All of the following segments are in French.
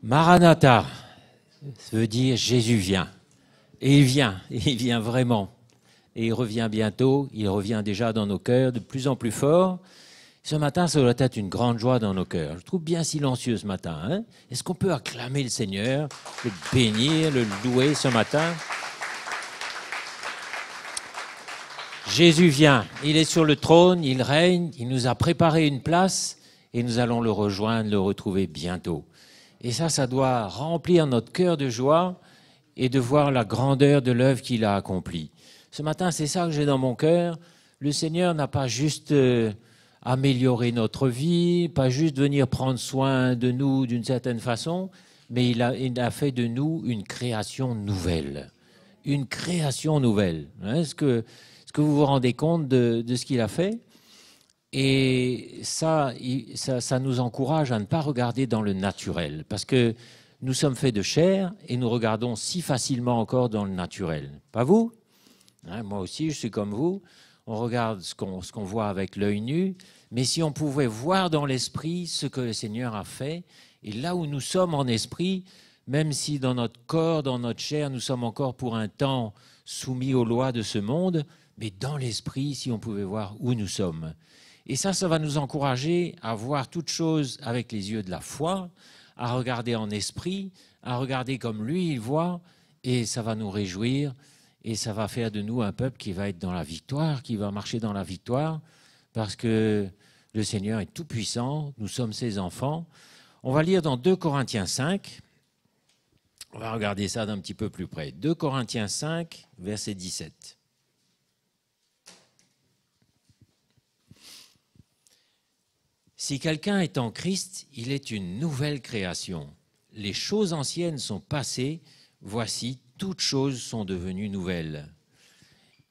Maranatha, ça veut dire Jésus vient. Et il vient vraiment. Et il revient bientôt, il revient déjà dans nos cœurs de plus en plus fort. Ce matin, ça doit être une grande joie dans nos cœurs. Je trouve bien silencieux ce matin. Hein? Est-ce qu'on peut acclamer le Seigneur, le bénir, le louer ce matin? Jésus vient, il est sur le trône, il règne, il nous a préparé une place et nous allons le rejoindre, le retrouver bientôt. Et ça doit remplir notre cœur de joie et de voir la grandeur de l'œuvre qu'il a accomplie. Ce matin, c'est ça que j'ai dans mon cœur. Le Seigneur n'a pas juste amélioré notre vie, pas juste venir prendre soin de nous d'une certaine façon, mais il a fait de nous une création nouvelle. Une création nouvelle. Hein, est-ce que vous vous rendez compte de ce qu'il a fait? Et ça nous encourage à ne pas regarder dans le naturel, parce que nous sommes faits de chair et nous regardons si facilement encore dans le naturel. Pas vous? Hein, moi aussi, je suis comme vous. On regarde ce qu'on voit avec l'œil nu, mais si on pouvait voir dans l'esprit ce que le Seigneur a fait, et là où nous sommes en esprit, même si dans notre corps, dans notre chair, nous sommes encore pour un temps soumis aux lois de ce monde, mais dans l'esprit, si on pouvait voir où nous sommes. Et ça va nous encourager à voir toute chose avec les yeux de la foi, à regarder en esprit, à regarder comme lui il voit, et ça va nous réjouir, et ça va faire de nous un peuple qui va être dans la victoire, qui va marcher dans la victoire, parce que le Seigneur est tout puissant, nous sommes ses enfants. On va lire dans 2 Corinthiens 5, on va regarder ça d'un petit peu plus près. 2 Corinthiens 5, verset 17. Si quelqu'un est en Christ, il est une nouvelle création. Les choses anciennes sont passées, voici, toutes choses sont devenues nouvelles.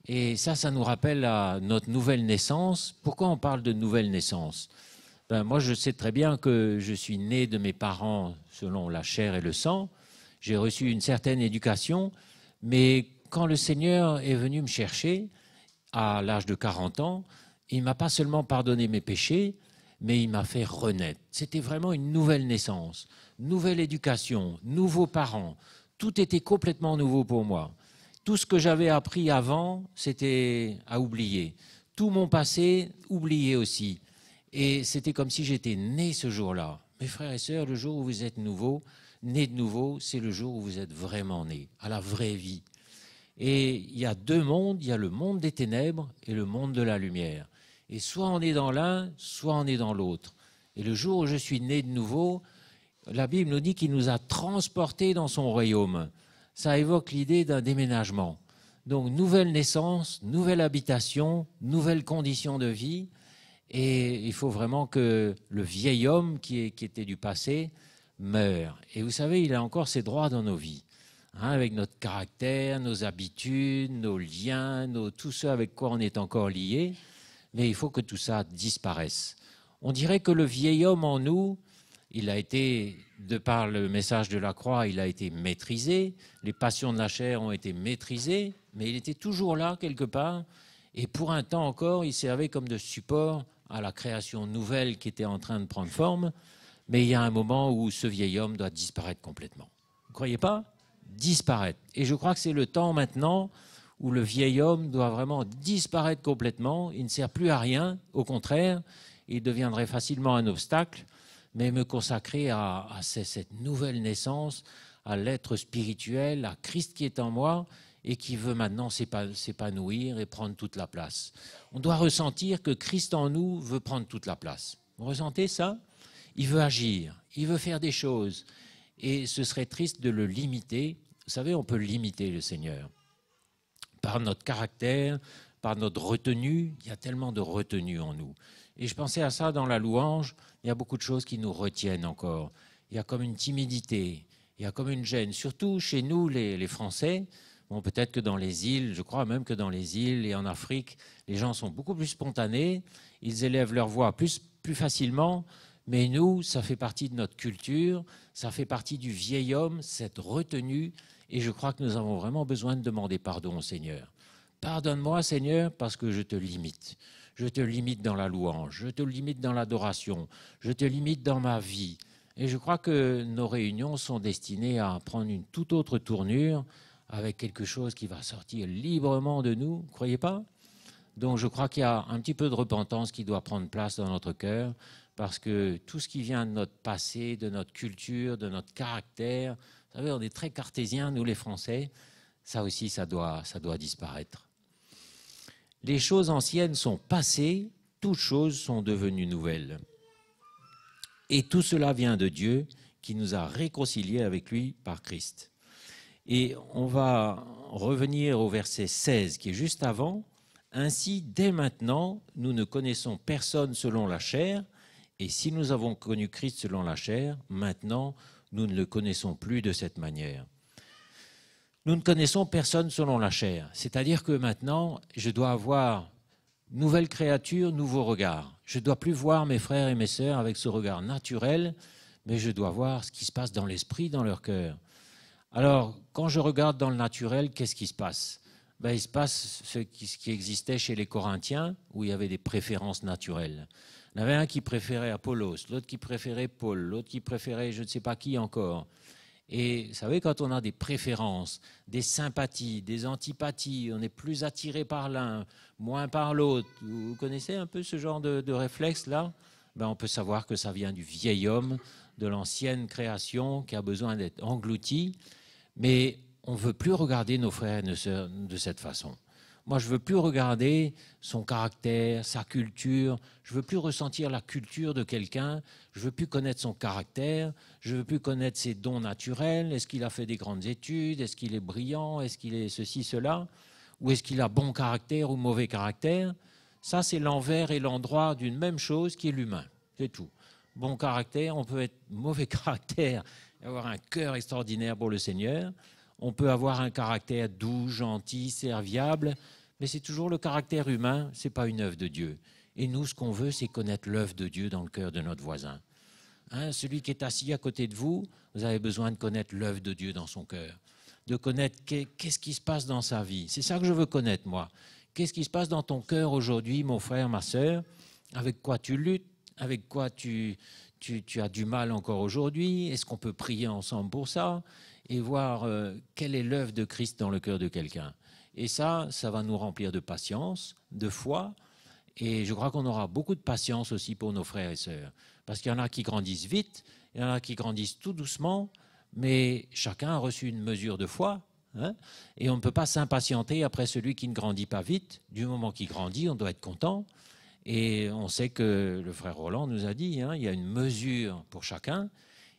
Et ça nous rappelle à notre nouvelle naissance. Pourquoi on parle de nouvelle naissance? Moi, je sais très bien que je suis né de mes parents selon la chair et le sang. J'ai reçu une certaine éducation, mais quand le Seigneur est venu me chercher, à l'âge de 40 ans, il ne m'a pas seulement pardonné mes péchés, mais il m'a fait renaître. C'était vraiment une nouvelle naissance, nouvelle éducation, nouveaux parents. Tout était complètement nouveau pour moi. Tout ce que j'avais appris avant, c'était à oublier. Tout mon passé, oublié aussi. Et c'était comme si j'étais né ce jour-là. Mes frères et sœurs, le jour où vous êtes nouveau, né de nouveau, c'est le jour où vous êtes vraiment né, à la vraie vie. Et il y a deux mondes, il y a le monde des ténèbres et le monde de la lumière. Et soit on est dans l'un, soit on est dans l'autre. Et le jour où je suis né de nouveau, la Bible nous dit qu'il nous a transportés dans son royaume. Ça évoque l'idée d'un déménagement. Donc, nouvelle naissance, nouvelle habitation, nouvelles conditions de vie. Et il faut vraiment que le vieil homme qui était du passé meure. Et vous savez, il a encore ses droits dans nos vies. Hein, avec notre caractère, nos habitudes, nos liens, tout ce avec quoi on est encore lié. Mais il faut que tout ça disparaisse. On dirait que le vieil homme en nous, il a été, de par le message de la croix, il a été maîtrisé, les passions de la chair ont été maîtrisées, mais il était toujours là quelque part, et pour un temps encore, il servait comme de support à la création nouvelle qui était en train de prendre forme, mais il y a un moment où ce vieil homme doit disparaître complètement. Vous ne croyez pas? Disparaître. Et je crois que c'est le temps maintenant où le vieil homme doit vraiment disparaître complètement. Il ne sert plus à rien, au contraire, il deviendrait facilement un obstacle, mais me consacrer à cette nouvelle naissance, à l'être spirituel, à Christ qui est en moi et qui veut maintenant s'épanouir et prendre toute la place. On doit ressentir que Christ en nous veut prendre toute la place. Vous ressentez ça? Il veut agir, il veut faire des choses. Et ce serait triste de le limiter. Vous savez, on peut limiter le Seigneur par notre caractère, par notre retenue. Il y a tellement de retenue en nous. Et je pensais à ça dans la louange. Il y a beaucoup de choses qui nous retiennent encore. Il y a comme une timidité, il y a comme une gêne. Surtout chez nous, les Français. Bon, peut-être que dans les îles, je crois même que dans les îles et en Afrique, les gens sont beaucoup plus spontanés. Ils élèvent leur voix plus facilement. Mais nous, ça fait partie de notre culture, ça fait partie du vieil homme, cette retenue. Et je crois que nous avons vraiment besoin de demander pardon au Seigneur. Pardonne-moi, Seigneur, parce que je te limite. Je te limite dans la louange, je te limite dans l'adoration, je te limite dans ma vie. Et je crois que nos réunions sont destinées à prendre une toute autre tournure avec quelque chose qui va sortir librement de nous, ne croyez pas? Donc je crois qu'il y a un petit peu de repentance qui doit prendre place dans notre cœur, parce que tout ce qui vient de notre passé, de notre culture, de notre caractère, vous savez, on est très cartésiens, nous les Français, ça aussi, ça doit disparaître. Les choses anciennes sont passées, toutes choses sont devenues nouvelles. Et tout cela vient de Dieu qui nous a réconciliés avec lui par Christ. Et on va revenir au verset 16 qui est juste avant. Ainsi, dès maintenant, nous ne connaissons personne selon la chair, et si nous avons connu Christ selon la chair, maintenant, nous ne le connaissons plus de cette manière. Nous ne connaissons personne selon la chair, c'est-à-dire que maintenant, je dois avoir nouvelle créature, nouveau regard. Je ne dois plus voir mes frères et mes sœurs avec ce regard naturel, mais je dois voir ce qui se passe dans l'esprit, dans leur cœur. Alors, quand je regarde dans le naturel, qu'est-ce qui se passe? Il se passe ce qui existait chez les Corinthiens, où il y avait des préférences naturelles. Il y en avait un qui préférait Apollos, l'autre qui préférait Paul, l'autre qui préférait je ne sais pas qui encore. Et vous savez, quand on a des préférences, des sympathies, des antipathies, on est plus attiré par l'un, moins par l'autre. Vous connaissez un peu ce genre de réflexe-là? On peut savoir que ça vient du vieil homme, de l'ancienne création qui a besoin d'être englouti. Mais on ne veut plus regarder nos frères et nos sœurs de cette façon. Moi, je ne veux plus regarder son caractère, sa culture. Je ne veux plus ressentir la culture de quelqu'un. Je ne veux plus connaître son caractère. Je ne veux plus connaître ses dons naturels. Est-ce qu'il a fait des grandes études? Est-ce qu'il est brillant? Est-ce qu'il est ceci, cela? Ou est-ce qu'il a bon caractère ou mauvais caractère? Ça, c'est l'envers et l'endroit d'une même chose qui est l'humain. C'est tout. Bon caractère, on peut être mauvais caractère et avoir un cœur extraordinaire pour le Seigneur. On peut avoir un caractère doux, gentil, serviable, mais c'est toujours le caractère humain, ce n'est pas une œuvre de Dieu. Et nous, ce qu'on veut, c'est connaître l'œuvre de Dieu dans le cœur de notre voisin. Celui qui est assis à côté de vous, vous avez besoin de connaître l'œuvre de Dieu dans son cœur, de connaître qu'est-ce qui se passe dans sa vie. C'est ça que je veux connaître, moi. Qu'est-ce qui se passe dans ton cœur aujourd'hui, mon frère, ma sœur? Avec quoi tu luttes? Avec quoi tu as du mal encore aujourd'hui? Est-ce qu'on peut prier ensemble pour ça? Et voir quelle est l'œuvre de Christ dans le cœur de quelqu'un. Et ça va nous remplir de patience, de foi, et je crois qu'on aura beaucoup de patience aussi pour nos frères et sœurs. Parce qu'il y en a qui grandissent vite, il y en a qui grandissent tout doucement, mais chacun a reçu une mesure de foi, et on ne peut pas s'impatienter après celui qui ne grandit pas vite. Du moment qu'il grandit, on doit être content. Et on sait que le frère Roland nous a dit, il y a une mesure pour chacun.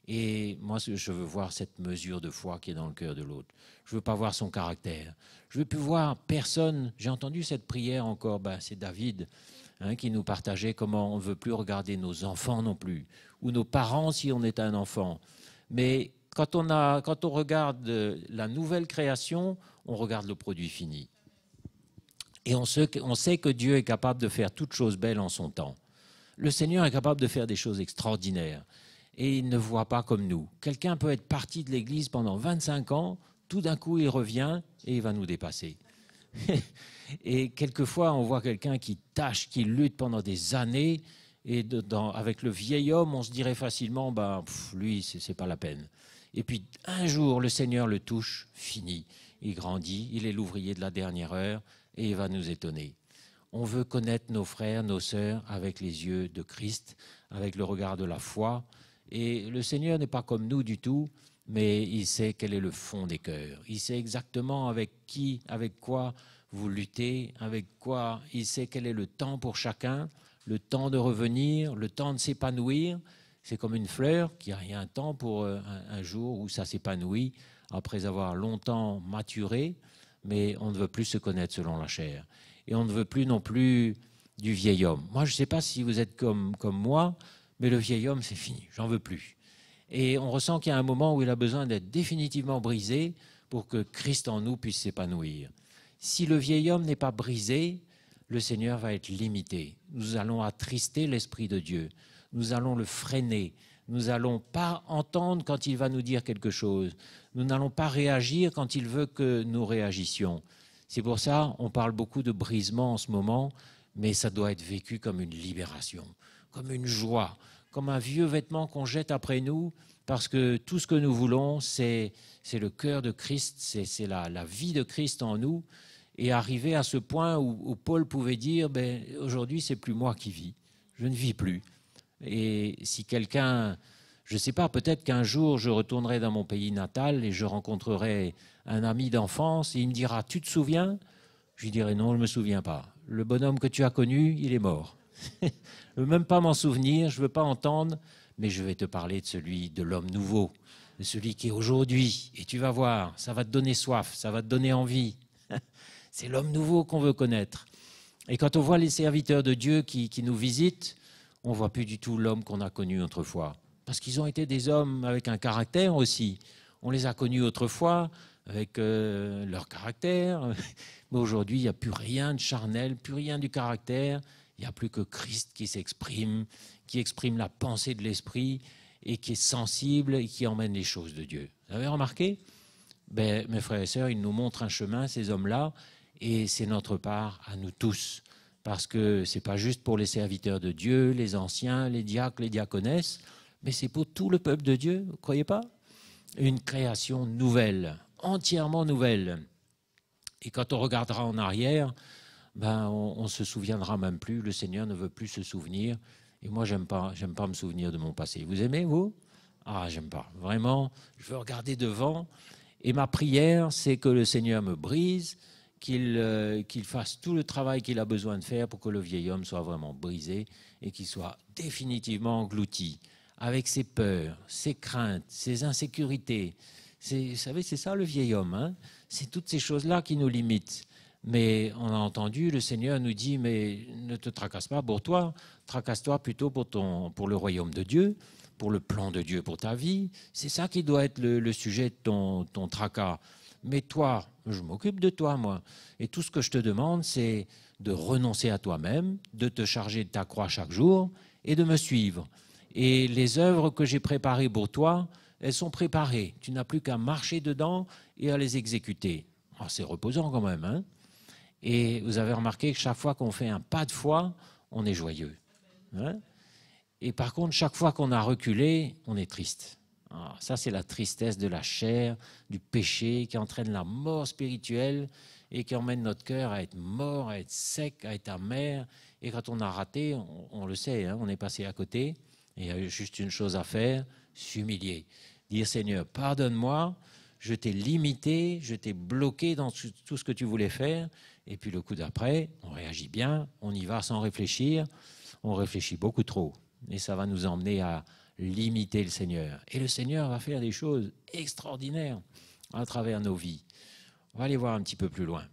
Et moi, je veux voir cette mesure de foi qui est dans le cœur de l'autre. Je ne veux pas voir son caractère. Je ne veux plus voir personne. J'ai entendu cette prière encore, c'est David qui nous partageait comment on ne veut plus regarder nos enfants non plus, ou nos parents si on est un enfant. Mais quand on regarde la nouvelle création, on regarde le produit fini. Et on sait que Dieu est capable de faire toutes choses belles en son temps. Le Seigneur est capable de faire des choses extraordinaires. Et il ne voit pas comme nous. Quelqu'un peut être parti de l'Église pendant 25 ans, tout d'un coup il revient et il va nous dépasser. Et quelquefois on voit quelqu'un qui tâche, qui lutte pendant des années, et avec le vieil homme on se dirait facilement, lui c'est pas la peine. Et puis un jour le Seigneur le touche, fini, il grandit, il est l'ouvrier de la dernière heure et il va nous étonner. On veut connaître nos frères, nos sœurs avec les yeux de Christ, avec le regard de la foi. Et le Seigneur n'est pas comme nous du tout, mais il sait quel est le fond des cœurs. Il sait exactement avec qui, avec quoi vous luttez, avec quoi. Il sait quel est le temps pour chacun, le temps de revenir, le temps de s'épanouir. C'est comme une fleur qui a un temps pour un jour où ça s'épanouit après avoir longtemps maturé, mais on ne veut plus se connaître selon la chair. Et on ne veut plus non plus du vieil homme. Moi, je ne sais pas si vous êtes comme moi, mais le vieil homme, c'est fini, j'en veux plus. Et on ressent qu'il y a un moment où il a besoin d'être définitivement brisé pour que Christ en nous puisse s'épanouir. Si le vieil homme n'est pas brisé, le Seigneur va être limité. Nous allons attrister l'Esprit de Dieu. Nous allons le freiner. Nous n'allons pas entendre quand il va nous dire quelque chose. Nous n'allons pas réagir quand il veut que nous réagissions. C'est pour ça qu'on parle beaucoup de brisement en ce moment, mais ça doit être vécu comme une libération, comme une joie, comme un vieux vêtement qu'on jette après nous, parce que tout ce que nous voulons, c'est le cœur de Christ, c'est la vie de Christ en nous, et arriver à ce point où Paul pouvait dire, ben, aujourd'hui, c'est plus moi qui vis, je ne vis plus. Et si quelqu'un, je ne sais pas, peut-être qu'un jour, je retournerai dans mon pays natal et je rencontrerai un ami d'enfance, et il me dira, tu te souviens? Je lui dirai, non, je ne me souviens pas. Le bonhomme que tu as connu, il est mort. Je ne veux même pas m'en souvenir, je ne veux pas entendre, mais je vais te parler de celui, de l'homme nouveau, de celui qui est aujourd'hui. Et tu vas voir, ça va te donner soif, ça va te donner envie. C'est l'homme nouveau qu'on veut connaître. Et quand on voit les serviteurs de Dieu qui nous visitent, on ne voit plus du tout l'homme qu'on a connu autrefois. Parce qu'ils ont été des hommes avec un caractère aussi. On les a connus autrefois avec leur caractère. Mais aujourd'hui, il n'y a plus rien de charnel, plus rien du caractère. Il n'y a plus que Christ qui s'exprime, qui exprime la pensée de l'esprit et qui est sensible et qui emmène les choses de Dieu. Vous avez remarqué? Ben, mes frères et sœurs, ils nous montrent un chemin, ces hommes-là, et c'est notre part à nous tous. Parce que ce n'est pas juste pour les serviteurs de Dieu, les anciens, les diacres, les diaconesses, mais c'est pour tout le peuple de Dieu, vous ne croyez pas? Une création nouvelle, entièrement nouvelle. Et quand on regardera en arrière, ben, on ne se souviendra même plus, le Seigneur ne veut plus se souvenir. Et moi, j'aime pas me souvenir de mon passé. Vous aimez, vous? Ah, j'aime pas. Vraiment, je veux regarder devant. Et ma prière, c'est que le Seigneur me brise, qu'il fasse tout le travail qu'il a besoin de faire pour que le vieil homme soit vraiment brisé et qu'il soit définitivement englouti avec ses peurs, ses craintes, ses insécurités. Vous savez, c'est ça le vieil homme, hein? C'est toutes ces choses-là qui nous limitent. Mais on a entendu, le Seigneur nous dit, mais ne te tracasse pas pour toi, tracasse-toi plutôt pour le royaume de Dieu, pour le plan de Dieu pour ta vie. C'est ça qui doit être le sujet de ton tracas. Mais toi, je m'occupe de toi, moi. Et tout ce que je te demande, c'est de renoncer à toi-même, de te charger de ta croix chaque jour et de me suivre. Et les œuvres que j'ai préparées pour toi, elles sont préparées. Tu n'as plus qu'à marcher dedans et à les exécuter. Oh, c'est reposant quand même, hein? Et vous avez remarqué que chaque fois qu'on fait un pas de foi, on est joyeux, hein? Et par contre, chaque fois qu'on a reculé, on est triste. Ah, ça, c'est la tristesse de la chair, du péché, qui entraîne la mort spirituelle et qui emmène notre cœur à être mort, à être sec, à être amer. Et quand on a raté, on le sait, hein, on est passé à côté. Et il y a juste une chose à faire, s'humilier. Dire, Seigneur, pardonne-moi, je t'ai limité, je t'ai bloqué dans tout ce que tu voulais faire. Et puis le coup d'après, on réagit bien, on y va sans réfléchir. On réfléchit beaucoup trop. Et ça va nous emmener à limiter le Seigneur. Et le Seigneur va faire des choses extraordinaires à travers nos vies. On va aller voir un petit peu plus loin.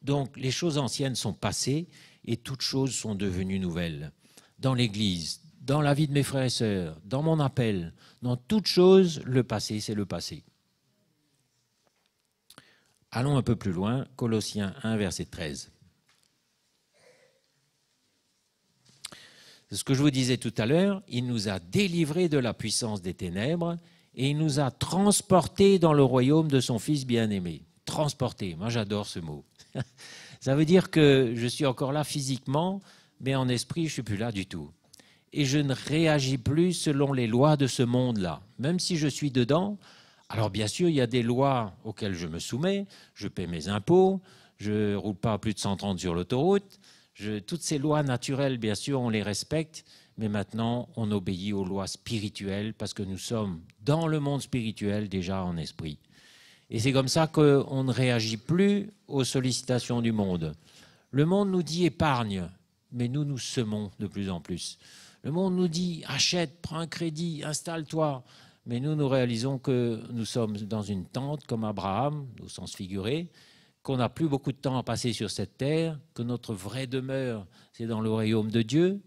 Donc, les choses anciennes sont passées et toutes choses sont devenues nouvelles. Dans l'Église, dans la vie de mes frères et sœurs, dans mon appel, dans toutes choses, le passé, c'est le passé. Allons un peu plus loin, Colossiens 1, verset 13. C'est ce que je vous disais tout à l'heure, il nous a délivrés de la puissance des ténèbres et il nous a transportés dans le royaume de son Fils bien-aimé. Transportés, moi j'adore ce mot. Ça veut dire que je suis encore là physiquement, mais en esprit, je ne suis plus là du tout. Et je ne réagis plus selon les lois de ce monde-là. Même si je suis dedans, alors bien sûr, il y a des lois auxquelles je me soumets, je paie mes impôts, je ne roule pas à plus de 130 sur l'autoroute. Toutes ces lois naturelles, bien sûr, on les respecte, mais maintenant, on obéit aux lois spirituelles parce que nous sommes dans le monde spirituel déjà en esprit. Et c'est comme ça qu'on ne réagit plus aux sollicitations du monde. Le monde nous dit épargne, mais nous semons de plus en plus. Le monde nous dit achète, prends un crédit, installe-toi. Mais nous réalisons que nous sommes dans une tente comme Abraham, au sens figuré, qu'on n'a plus beaucoup de temps à passer sur cette terre, que notre vraie demeure, c'est dans le royaume de Dieu.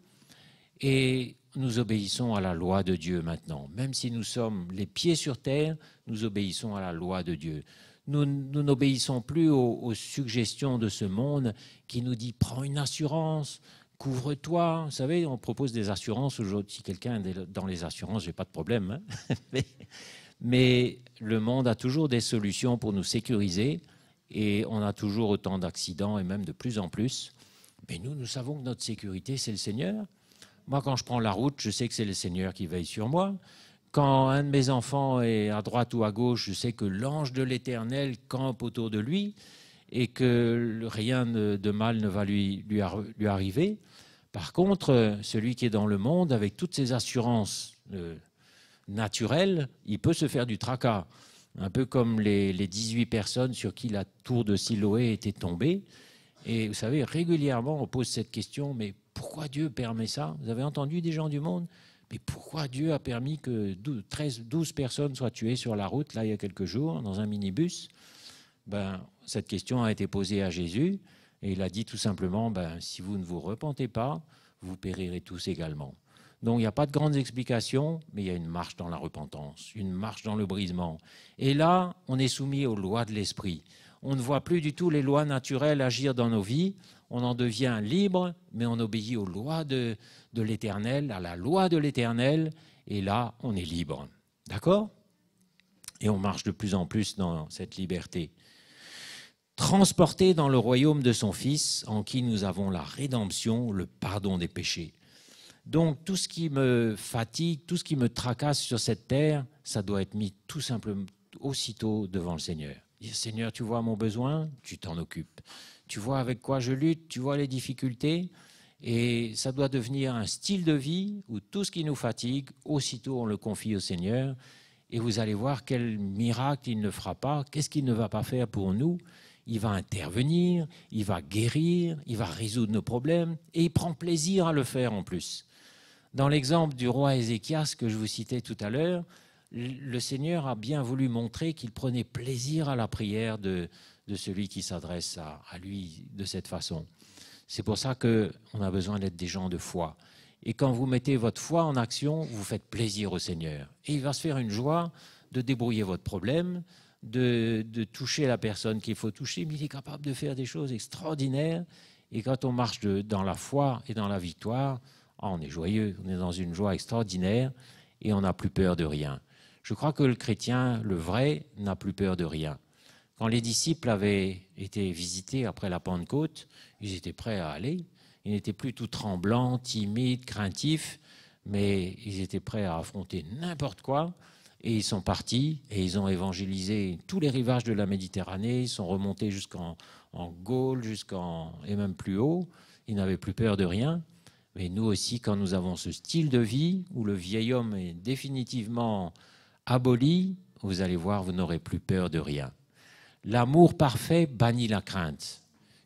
Et nous obéissons à la loi de Dieu maintenant. Même si nous sommes les pieds sur terre, nous obéissons à la loi de Dieu. Nous n'obéissons plus aux suggestions de ce monde qui nous dit « prends une assurance ». Couvre-toi, vous savez, on propose des assurances aujourd'hui. Si quelqu'un est dans les assurances, je n'ai pas de problème. Hein. Mais le monde a toujours des solutions pour nous sécuriser et on a toujours autant d'accidents et même de plus en plus. Mais nous savons que notre sécurité, c'est le Seigneur. Moi, quand je prends la route, je sais que c'est le Seigneur qui veille sur moi. Quand un de mes enfants est à droite ou à gauche, je sais que l'ange de l'Éternel campe autour de lui et que rien de mal ne va lui arriver. Par contre, celui qui est dans le monde, avec toutes ses assurances naturelles, il peut se faire du tracas. Un peu comme les 18 personnes sur qui la tour de Siloé était tombée. Et vous savez, régulièrement, on pose cette question, mais pourquoi Dieu permet ça? Vous avez entendu des gens du monde? Mais pourquoi Dieu a permis que 12 personnes soient tuées sur la route, là, il y a quelques jours, dans un minibus? Cette question a été posée à Jésus, et il a dit tout simplement, si vous ne vous repentez pas, vous périrez tous également. Donc il n'y a pas de grandes explications, mais il y a une marche dans la repentance, une marche dans le brisement. Et là, on est soumis aux lois de l'esprit. On ne voit plus du tout les lois naturelles agir dans nos vies. On en devient libre, mais on obéit aux lois de l'Éternel, à la loi de l'Éternel, et là, on est libre. D'accord? Et on marche de plus en plus dans cette liberté. Transporté dans le royaume de son Fils, en qui nous avons la rédemption, le pardon des péchés. Donc tout ce qui me fatigue, tout ce qui me tracasse sur cette terre, ça doit être mis tout simplement aussitôt devant le Seigneur. Dire, Seigneur, tu vois mon besoin, tu t'en occupes. Tu vois avec quoi je lutte, tu vois les difficultés. Et ça doit devenir un style de vie où tout ce qui nous fatigue, aussitôt on le confie au Seigneur. Et vous allez voir quel miracle il ne fera pas, qu'est-ce qu'il ne va pas faire pour nous. Il va intervenir, il va guérir, il va résoudre nos problèmes et il prend plaisir à le faire en plus. Dans l'exemple du roi Ézéchias que je vous citais tout à l'heure, le Seigneur a bien voulu montrer qu'il prenait plaisir à la prière de celui qui s'adresse à lui de cette façon. C'est pour ça qu'on a besoin d'être des gens de foi. Et quand vous mettez votre foi en action, vous faites plaisir au Seigneur. Et il va se faire une joie de débrouiller votre problème, de toucher la personne qu'il faut toucher, mais il est capable de faire des choses extraordinaires. Et quand on marche dans la foi et dans la victoire, on est joyeux, on est dans une joie extraordinaire et on n'a plus peur de rien. Je crois que le chrétien, le vrai, n'a plus peur de rien. Quand les disciples avaient été visités après la Pentecôte, ils étaient prêts à aller. Ils n'étaient plus tout tremblants, timides, craintifs, mais ils étaient prêts à affronter n'importe quoi. Et ils sont partis et ils ont évangélisé tous les rivages de la Méditerranée. Ils sont remontés jusqu'en Gaule, et même plus haut. Ils n'avaient plus peur de rien. Mais nous aussi, quand nous avons ce style de vie où le vieil homme est définitivement aboli, vous allez voir, vous n'aurez plus peur de rien. L'amour parfait bannit la crainte.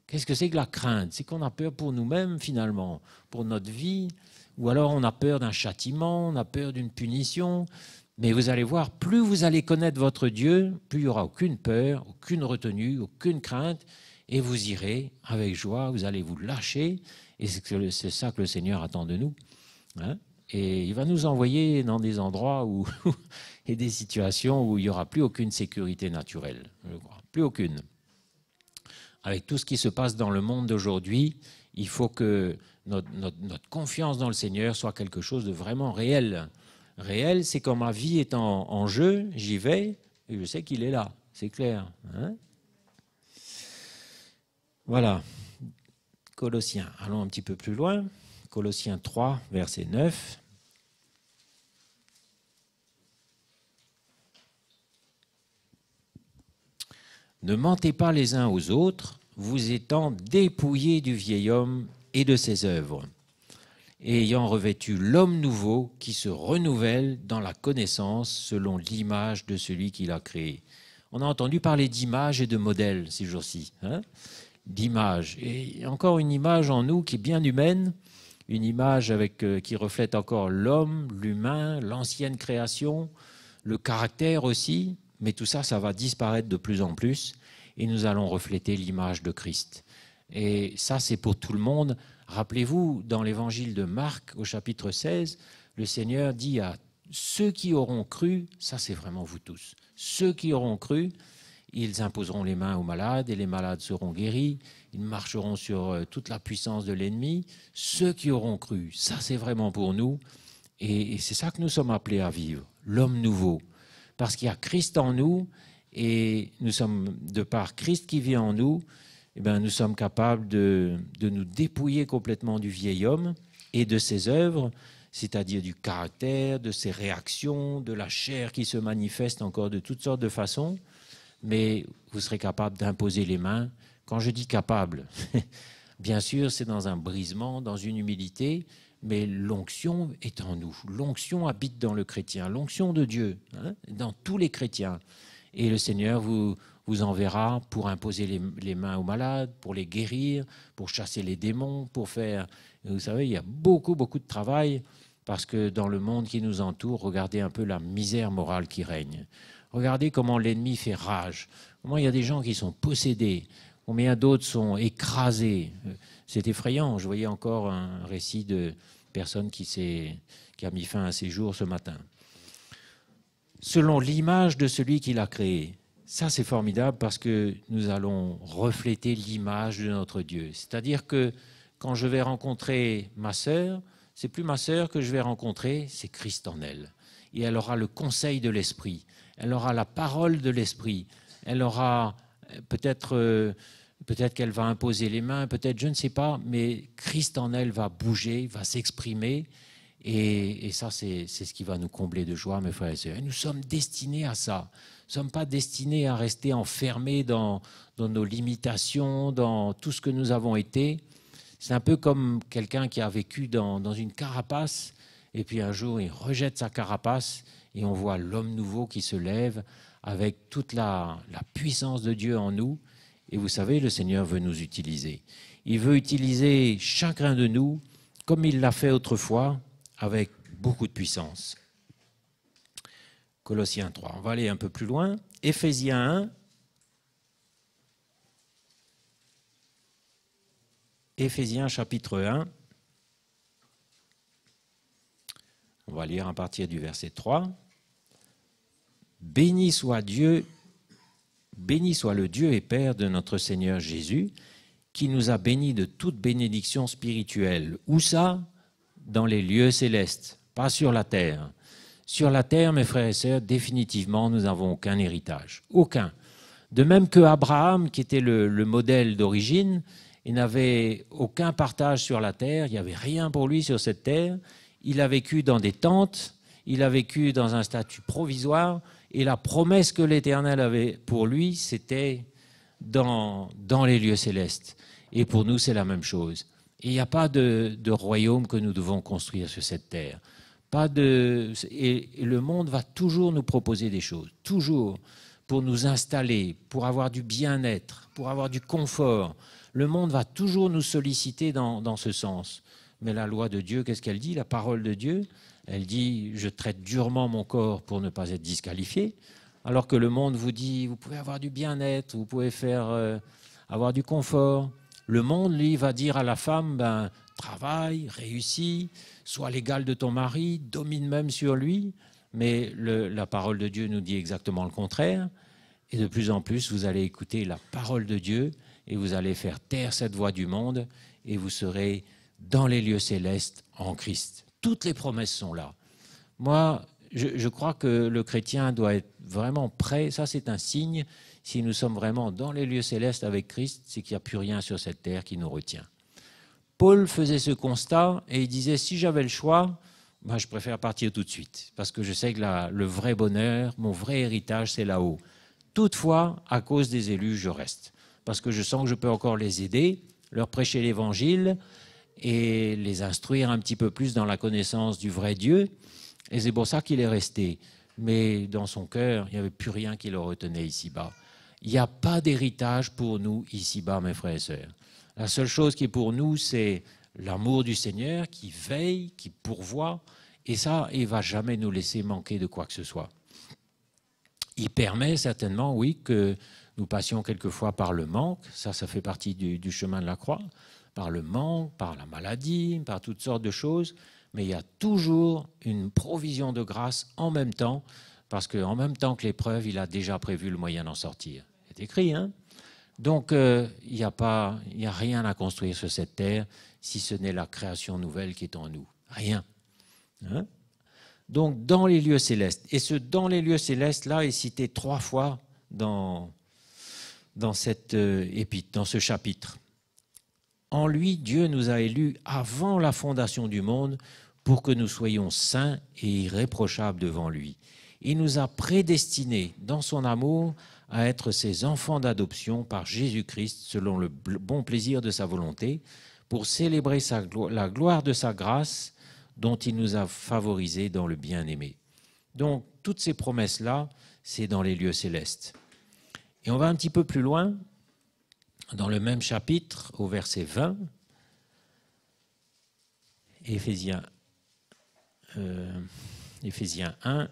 Qu'est-ce que c'est que la crainte? C'est qu'on a peur pour nous-mêmes, finalement, pour notre vie, ou alors on a peur d'un châtiment, on a peur d'une punition. Mais vous allez voir, plus vous allez connaître votre Dieu, plus il n'y aura aucune peur, aucune retenue, aucune crainte, et vous irez avec joie, vous allez vous lâcher. Et c'est ça que le Seigneur attend de nous. Hein? Et il va nous envoyer dans des endroits et des situations où il n'y aura plus aucune sécurité naturelle. Je crois. Plus aucune. Avec tout ce qui se passe dans le monde d'aujourd'hui, il faut que notre confiance dans le Seigneur soit quelque chose de vraiment réel. Réel, c'est quand ma vie est en jeu, j'y vais, et je sais qu'il est là. C'est clair. Hein? Voilà. Colossiens, allons un petit peu plus loin. Colossiens 3, verset 9. Ne mentez pas les uns aux autres, vous étant dépouillés du vieil homme et de ses œuvres, et ayant revêtu l'homme nouveau qui se renouvelle dans la connaissance selon l'image de celui qui l'a créé. On a entendu parler d'image et de modèle ces jours-ci. Hein? D'image. Et encore une image en nous qui est bien humaine, une image qui reflète encore l'homme, l'humain, l'ancienne création, le caractère aussi, mais tout ça, ça va disparaître de plus en plus et nous allons refléter l'image de Christ. Et ça, c'est pour tout le monde. Rappelez-vous, dans l'évangile de Marc, au chapitre 16, le Seigneur dit à ceux qui auront cru, ça c'est vraiment vous tous, ceux qui auront cru, ils imposeront les mains aux malades et les malades seront guéris. Ils marcheront sur toute la puissance de l'ennemi. Ceux qui auront cru, ça c'est vraiment pour nous. Et c'est ça que nous sommes appelés à vivre, l'homme nouveau. Parce qu'il y a Christ en nous et nous sommes, de par Christ qui vit en nous, eh bien, nous sommes capables de nous dépouiller complètement du vieil homme et de ses œuvres, c'est-à-dire du caractère, de ses réactions, de la chair qui se manifeste encore de toutes sortes de façons, mais vous serez capable d'imposer les mains. Quand je dis capable, bien sûr, c'est dans un brisement, dans une humilité, mais l'onction est en nous. L'onction habite dans le chrétien, l'onction de Dieu, hein, dans tous les chrétiens. Et le Seigneur vous enverra pour imposer les mains aux malades, pour les guérir, pour chasser les démons, pour faire... Vous savez, il y a beaucoup de travail, parce que dans le monde qui nous entoure, regardez un peu la misère morale qui règne. Regardez comment l'ennemi fait rage, comment il y a des gens qui sont possédés, combien d'autres sont écrasés. C'est effrayant. Je voyais encore un récit de personne qui a mis fin à ses jours ce matin. Selon l'image de celui qui l'a créé. Ça, c'est formidable parce que nous allons refléter l'image de notre Dieu. C'est-à-dire que quand je vais rencontrer ma sœur, c'est plus ma sœur que je vais rencontrer, c'est Christ en elle. Et elle aura le conseil de l'Esprit, elle aura la parole de l'Esprit, elle aura peut-être qu'elle va imposer les mains, peut-être, je ne sais pas, mais Christ en elle va bouger, va s'exprimer. Et ça, c'est ce qui va nous combler de joie, mes frères et sœurs. Et nous sommes destinés à ça. Nous ne sommes pas destinés à rester enfermés dans nos limitations, dans tout ce que nous avons été. C'est un peu comme quelqu'un qui a vécu dans une carapace, et puis un jour, il rejette sa carapace, et on voit l'homme nouveau qui se lève avec toute la puissance de Dieu en nous. Et vous savez, le Seigneur veut nous utiliser. Il veut utiliser chacun de nous, comme il l'a fait autrefois, avec beaucoup de puissance. Colossiens 3. On va aller un peu plus loin. Éphésiens 1. Éphésiens chapitre 1. On va lire à partir du verset 3. Béni soit Dieu, béni soit le Dieu et Père de notre Seigneur Jésus, qui nous a bénis de toute bénédiction spirituelle. Où ça? Dans les lieux célestes, pas sur la terre. Sur la terre, mes frères et sœurs, définitivement, nous n'avons aucun héritage. Aucun. De même que Abraham, qui était le modèle d'origine, il n'avait aucun partage sur la terre, il n'y avait rien pour lui sur cette terre. Il a vécu dans des tentes, il a vécu dans un statut provisoire, et la promesse que l'Éternel avait pour lui, c'était dans les lieux célestes. Et pour nous, c'est la même chose. Et il n'y a pas de royaume que nous devons construire sur cette terre. Et le monde va toujours nous proposer des choses, toujours, pour nous installer, pour avoir du bien-être, pour avoir du confort. Le monde va toujours nous solliciter dans ce sens. Mais la loi de Dieu, qu'est-ce qu'elle dit? La parole de Dieu, elle dit « Je traite durement mon corps pour ne pas être disqualifié », alors que le monde vous dit « Vous pouvez avoir du bien-être, vous pouvez avoir du confort ». Le monde, lui, va dire à la femme « Travaille, réussis, sois l'égal de ton mari, domine même sur lui ». Mais la parole de Dieu nous dit exactement le contraire. Et de plus en plus, vous allez écouter la parole de Dieu et vous allez faire taire cette voix du monde et vous serez dans les lieux célestes en Christ. Toutes les promesses sont là. Moi, je crois que le chrétien doit être vraiment prêt. Ça, c'est un signe. Si nous sommes vraiment dans les lieux célestes avec Christ, c'est qu'il n'y a plus rien sur cette terre qui nous retient. Paul faisait ce constat et il disait, si j'avais le choix, je préfère partir tout de suite, parce que je sais que le vrai bonheur, mon vrai héritage, c'est là-haut. Toutefois, à cause des élus, je reste, parce que je sens que je peux encore les aider, leur prêcher l'évangile et les instruire un petit peu plus dans la connaissance du vrai Dieu. Et c'est pour ça qu'il est resté. Mais dans son cœur, il n'y avait plus rien qui le retenait ici-bas. Il n'y a pas d'héritage pour nous ici-bas, mes frères et sœurs. La seule chose qui est pour nous, c'est l'amour du Seigneur qui veille, qui pourvoit. Et ça, il ne va jamais nous laisser manquer de quoi que ce soit. Il permet certainement, oui, que nous passions quelquefois par le manque. Ça fait partie du chemin de la croix. Par le manque, par la maladie, par toutes sortes de choses. Mais il y a toujours une provision de grâce en même temps, parce qu'en même temps que l'épreuve, il a déjà prévu le moyen d'en sortir. C'est écrit, hein? Donc, il n'y a rien à construire sur cette terre, si ce n'est la création nouvelle qui est en nous. Rien. Hein? Donc, dans les lieux célestes. Et ce dans les lieux célestes-là est cité 3 fois dans cette épître, dans ce chapitre. En lui, Dieu nous a élus avant la fondation du monde pour que nous soyons saints et irréprochables devant lui. Il nous a prédestinés dans son amour à être ses enfants d'adoption par Jésus-Christ selon le bon plaisir de sa volonté, pour célébrer la gloire de sa grâce dont il nous a favorisés dans le bien-aimé. Donc, toutes ces promesses-là, c'est dans les lieux célestes. Et on va un petit peu plus loin, dans le même chapitre, au verset 20, Éphésiens 1,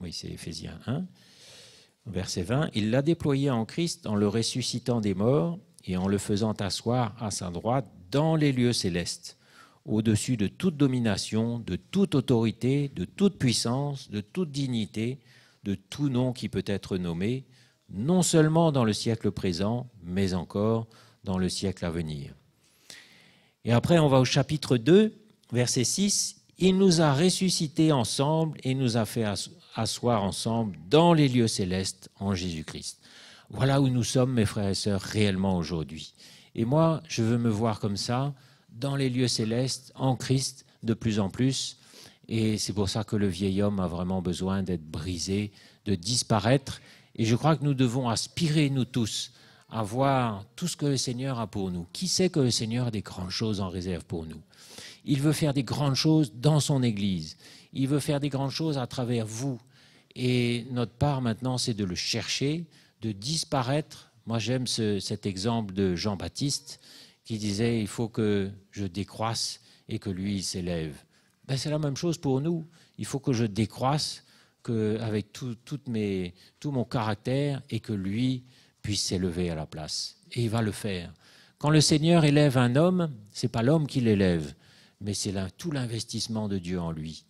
oui, c'est Éphésiens 1, verset 20, « Il l'a déployé en Christ en le ressuscitant des morts et en le faisant asseoir à sa droite dans les lieux célestes, au-dessus de toute domination, de toute autorité, de toute puissance, de toute dignité, de tout nom qui peut être nommé, non seulement dans le siècle présent, mais encore dans le siècle à venir. » Et après, on va au chapitre 2, verset 6. « Il nous a ressuscités ensemble et nous a fait asseoir ensemble dans les lieux célestes en Jésus-Christ. » Voilà où nous sommes, mes frères et sœurs, réellement aujourd'hui. Et moi, je veux me voir comme ça, dans les lieux célestes, en Christ, de plus en plus. Et c'est pour ça que le vieil homme a vraiment besoin d'être brisé, de disparaître. Et je crois que nous devons aspirer, nous tous, à voir tout ce que le Seigneur a pour nous. Qui sait que le Seigneur a des grandes choses en réserve pour nous? Il veut faire des grandes choses dans son Église. Il veut faire des grandes choses à travers vous. Et notre part maintenant, c'est de le chercher, de disparaître. Moi, j'aime cet exemple de Jean-Baptiste qui disait « il faut que je décroisse et que lui il s'élève ». Ben, c'est la même chose pour nous. Il faut que je décroisse avec tout mon caractère et que lui puisse s'élever à la place. Et il va le faire. Quand le Seigneur élève un homme, ce n'est pas l'homme qui l'élève, mais c'est tout l'investissement de Dieu en lui.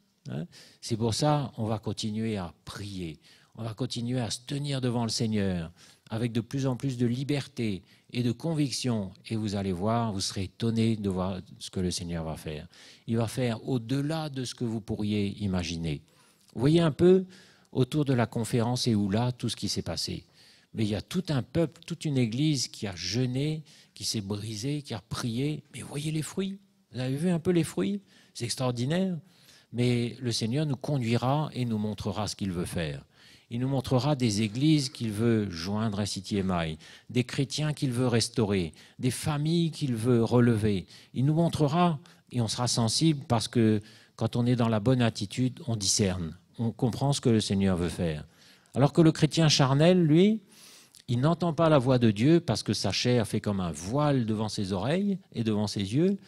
C'est pour ça qu'on va continuer à prier. On va continuer à se tenir devant le Seigneur avec de plus en plus de liberté et de conviction. Et vous allez voir, vous serez étonnés de voir ce que le Seigneur va faire. Il va faire au-delà de ce que vous pourriez imaginer. Vous voyez un peu autour de la conférence Eoula tout ce qui s'est passé. Mais il y a tout un peuple, toute une église qui a jeûné, qui s'est brisée, qui a prié. Mais voyez les fruits. Vous avez vu un peu les fruits? C'est extraordinaire. Mais le Seigneur nous conduira et nous montrera ce qu'il veut faire. Il nous montrera des églises qu'il veut joindre à City Émail, des chrétiens qu'il veut restaurer, des familles qu'il veut relever. Il nous montrera et on sera sensible parce que quand on est dans la bonne attitude, on discerne, on comprend ce que le Seigneur veut faire. Alors que le chrétien charnel, lui, il n'entend pas la voix de Dieu parce que sa chair fait comme un voile devant ses oreilles et devant ses yeux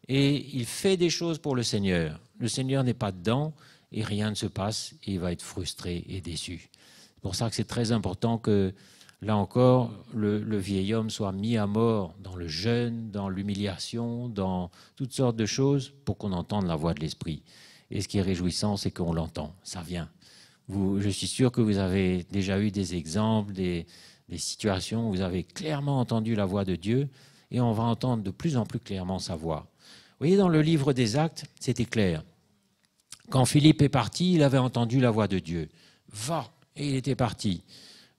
et il fait des choses pour le Seigneur. Le Seigneur n'est pas dedans et rien ne se passe et il va être frustré et déçu. C'est pour ça que c'est très important que, là encore, le vieil homme soit mis à mort dans le jeûne, dans l'humiliation, dans toutes sortes de choses pour qu'on entende la voix de l'Esprit. Et ce qui est réjouissant, c'est qu'on l'entend, ça vient. Je suis sûr que vous avez déjà eu des exemples, des situations où vous avez clairement entendu la voix de Dieu et on va entendre de plus en plus clairement sa voix. Vous voyez, dans le livre des Actes, c'était clair. Quand Philippe est parti, il avait entendu la voix de Dieu. Va, et il était parti.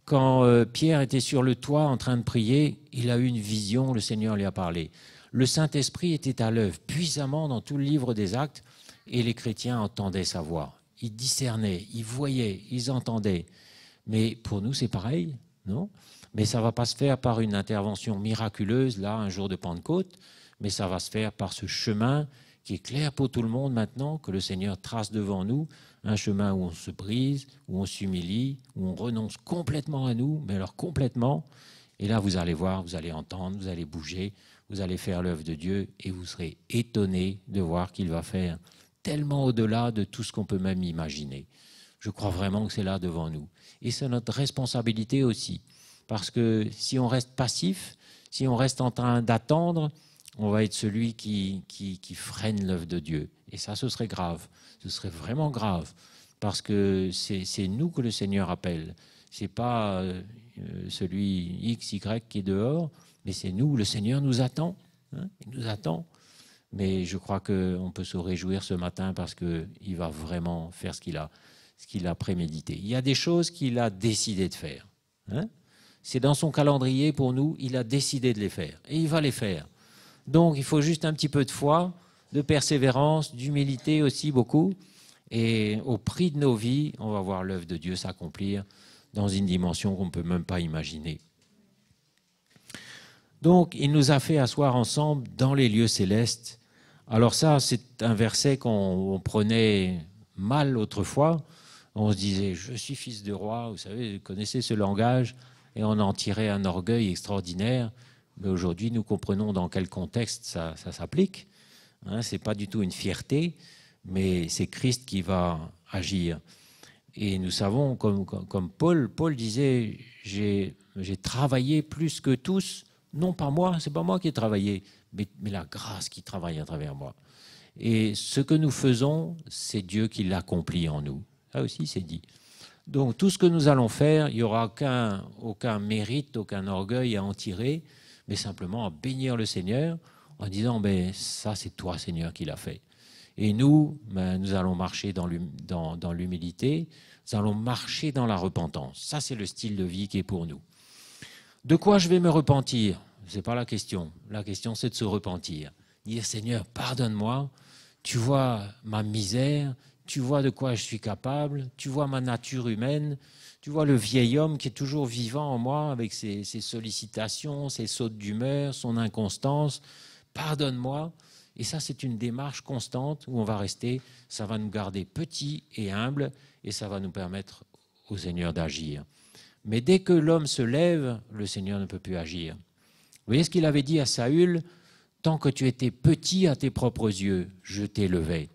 Quand Pierre était sur le toit en train de prier, il a eu une vision, le Seigneur lui a parlé. Le Saint-Esprit était à l'œuvre puissamment dans tout le livre des Actes et les chrétiens entendaient sa voix. Ils discernaient, ils voyaient, ils entendaient. Mais pour nous, c'est pareil, non? Mais ça ne va pas se faire par une intervention miraculeuse, là, un jour de Pentecôte, mais ça va se faire par ce chemin qui est clair pour tout le monde maintenant, que le Seigneur trace devant nous, un chemin où on se brise, où on s'humilie, où on renonce complètement à nous, mais alors complètement. Et là, vous allez voir, vous allez entendre, vous allez bouger, vous allez faire l'œuvre de Dieu et vous serez étonnés de voir qu'il va faire tellement au-delà de tout ce qu'on peut même imaginer. Je crois vraiment que c'est là devant nous. Et c'est notre responsabilité aussi, parce que si on reste passif, si on reste en train d'attendre, on va être celui qui freine l'œuvre de Dieu. Et ça, ce serait grave. Ce serait vraiment grave. Parce que c'est nous que le Seigneur appelle. Ce n'est pas celui X, Y qui est dehors, mais c'est nous. Le Seigneur nous attend. Hein, il nous attend. Mais je crois qu'on peut se réjouir ce matin parce qu'il va vraiment faire ce qu'il a prémédité. Il y a des choses qu'il a décidé de faire. Hein. c'est dans son calendrier pour nous, il a décidé de les faire. Et il va les faire. Donc il faut juste un petit peu de foi, de persévérance, d'humilité aussi beaucoup. Et au prix de nos vies, on va voir l'œuvre de Dieu s'accomplir dans une dimension qu'on ne peut même pas imaginer. Donc il nous a fait asseoir ensemble dans les lieux célestes. Alors ça, c'est un verset qu'on prenait mal autrefois. On se disait, je suis fils de roi, vous savez, vous connaissez ce langage, et on en tirait un orgueil extraordinaire. Mais aujourd'hui, nous comprenons dans quel contexte ça s'applique. Hein, ce n'est pas du tout une fierté, mais c'est Christ qui va agir. Et nous savons, comme Paul disait, j'ai travaillé plus que tous, non pas moi, ce n'est pas moi qui ai travaillé, mais la grâce qui travaille à travers moi. Et ce que nous faisons, c'est Dieu qui l'accomplit en nous. Ça aussi, c'est dit. Donc, tout ce que nous allons faire, il n'y aura aucun mérite, aucun orgueil à en tirer, mais simplement à bénir le Seigneur en disant, ça, c'est toi, Seigneur, qui l'as fait. Et nous, nous allons marcher dans l'humilité, nous allons marcher dans la repentance. Ça, c'est le style de vie qui est pour nous. De quoi je vais me repentir? Ce n'est pas la question. La question, c'est de se repentir. Dire, Seigneur, pardonne-moi, tu vois ma misère, tu vois de quoi je suis capable, tu vois ma nature humaine, tu vois le vieil homme qui est toujours vivant en moi avec ses sollicitations, ses sautes d'humeur, son inconstance. Pardonne-moi. Et ça, c'est une démarche constante où on va rester. Ça va nous garder petits et humbles et ça va nous permettre au Seigneur d'agir. Mais dès que l'homme se lève, le Seigneur ne peut plus agir. Vous voyez ce qu'il avait dit à Saül? Tant que tu étais petit à tes propres yeux, je t'élevais.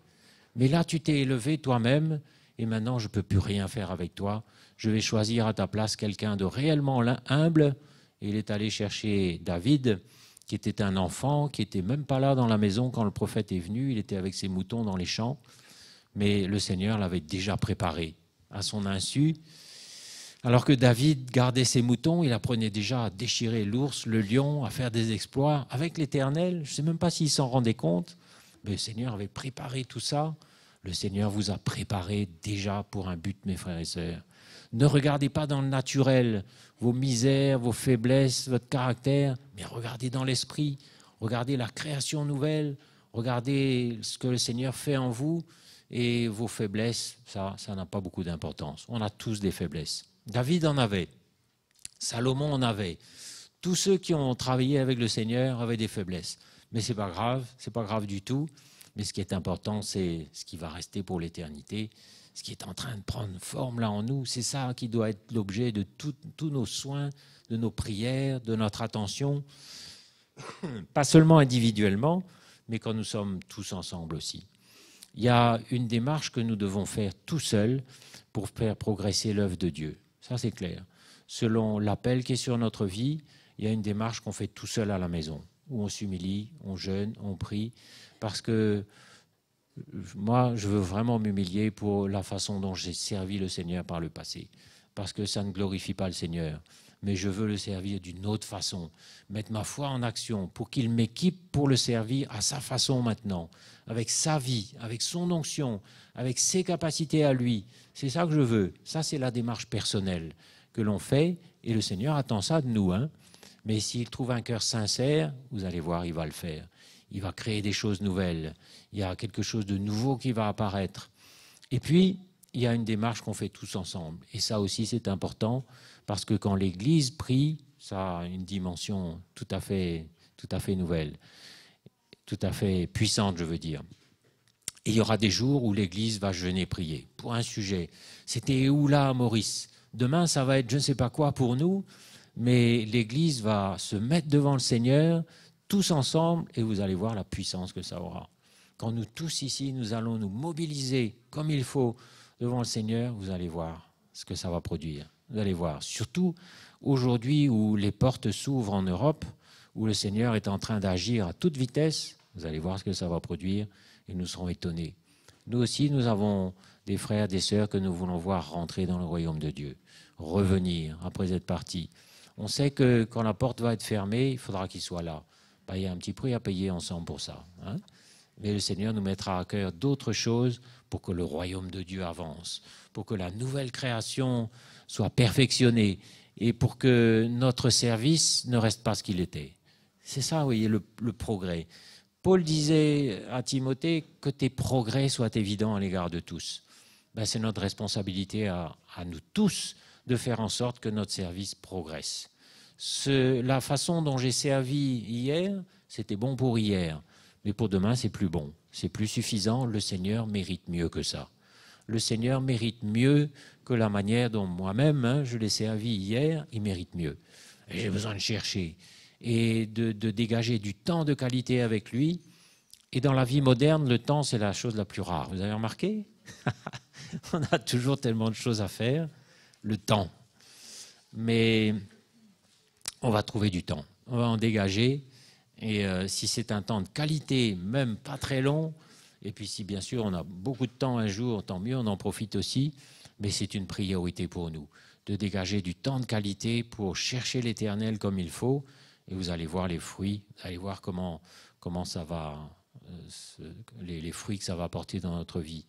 Mais là, tu t'es élevé toi-même et maintenant, je ne peux plus rien faire avec toi. Je vais choisir à ta place quelqu'un de réellement humble. Et il est allé chercher David, qui était un enfant, qui n'était même pas là dans la maison quand le prophète est venu. Il était avec ses moutons dans les champs. Mais le Seigneur l'avait déjà préparé à son insu. Alors que David gardait ses moutons, il apprenait déjà à déchirer l'ours, le lion, à faire des exploits avec l'Éternel. Je ne sais même pas s'il s'en rendait compte, mais le Seigneur avait préparé tout ça. Le Seigneur vous a préparé déjà pour un but, mes frères et sœurs. Ne regardez pas dans le naturel vos misères, vos faiblesses, votre caractère, mais regardez dans l'esprit, regardez la création nouvelle, regardez ce que le Seigneur fait en vous et vos faiblesses, ça n'a pas beaucoup d'importance. On a tous des faiblesses. David en avait, Salomon en avait. Tous ceux qui ont travaillé avec le Seigneur avaient des faiblesses. Mais ce n'est pas grave du tout. Mais ce qui est important, c'est ce qui va rester pour l'éternité, ce qui est en train de prendre forme là en nous. C'est ça qui doit être l'objet de tous nos soins, de nos prières, de notre attention. Pas seulement individuellement, mais quand nous sommes tous ensemble aussi. Il y a une démarche que nous devons faire tout seuls pour faire progresser l'œuvre de Dieu. Ça, c'est clair. Selon l'appel qui est sur notre vie, il y a une démarche qu'on fait tout seul à la maison, où on s'humilie, on jeûne, on prie, parce que moi, je veux vraiment m'humilier pour la façon dont j'ai servi le Seigneur par le passé, parce que ça ne glorifie pas le Seigneur, mais je veux le servir d'une autre façon, mettre ma foi en action pour qu'il m'équipe pour le servir à sa façon maintenant, avec sa vie, avec son onction, avec ses capacités à lui. C'est ça que je veux. Ça, c'est la démarche personnelle que l'on fait, et le Seigneur attend ça de nous. Mais s'il trouve un cœur sincère, vous allez voir, il va le faire. Il va créer des choses nouvelles. Il y a quelque chose de nouveau qui va apparaître. Et puis, il y a une démarche qu'on fait tous ensemble. Et ça aussi, c'est important, parce que quand l'Église prie, ça a une dimension tout à fait nouvelle, tout à fait puissante, je veux dire. Et il y aura des jours où l'Église va jeûner, prier pour un sujet. C'était où là, Maurice? Demain, ça va être je ne sais pas quoi pour nous, mais l'Église va se mettre devant le Seigneur, tous ensemble, et vous allez voir la puissance que ça aura. Quand nous tous ici, nous allons nous mobiliser comme il faut devant le Seigneur, vous allez voir ce que ça va produire. Vous allez voir, surtout aujourd'hui où les portes s'ouvrent en Europe, où le Seigneur est en train d'agir à toute vitesse, vous allez voir ce que ça va produire et nous serons étonnés. Nous aussi, nous avons des frères, des sœurs que nous voulons voir rentrer dans le royaume de Dieu, revenir après être partis. On sait que quand la porte va être fermée, il faudra qu'ils soient là. Il y a un petit prix à payer ensemble pour ça. Mais le Seigneur nous mettra à cœur d'autres choses pour que le royaume de Dieu avance, pour que la nouvelle création soit perfectionnée et pour que notre service ne reste pas ce qu'il était. C'est ça, vous voyez, le progrès. Paul disait à Timothée que tes progrès soient évidents à l'égard de tous. Ben, c'est notre responsabilité à nous tous de faire en sorte que notre service progresse. La façon dont j'ai servi hier, c'était bon pour hier, mais pour demain, c'est plus bon, c'est plus suffisant. Le Seigneur mérite mieux que ça. Le Seigneur mérite mieux que la manière dont moi-même, je l'ai servi hier, il mérite mieux. Et j'ai besoin de chercher et de dégager du temps de qualité avec lui. Et dans la vie moderne, le temps, c'est la chose la plus rare. Vous avez remarqué? On a toujours tellement de choses à faire, le temps. Mais on va trouver du temps, on va en dégager. Et si c'est un temps de qualité, même pas très long, et puis si bien sûr on a beaucoup de temps un jour, tant mieux, on en profite aussi, mais c'est une priorité pour nous, de dégager du temps de qualité pour chercher l'Éternel comme il faut, et vous allez voir les fruits, vous allez voir comment ça va, les fruits que ça va apporter dans notre vie.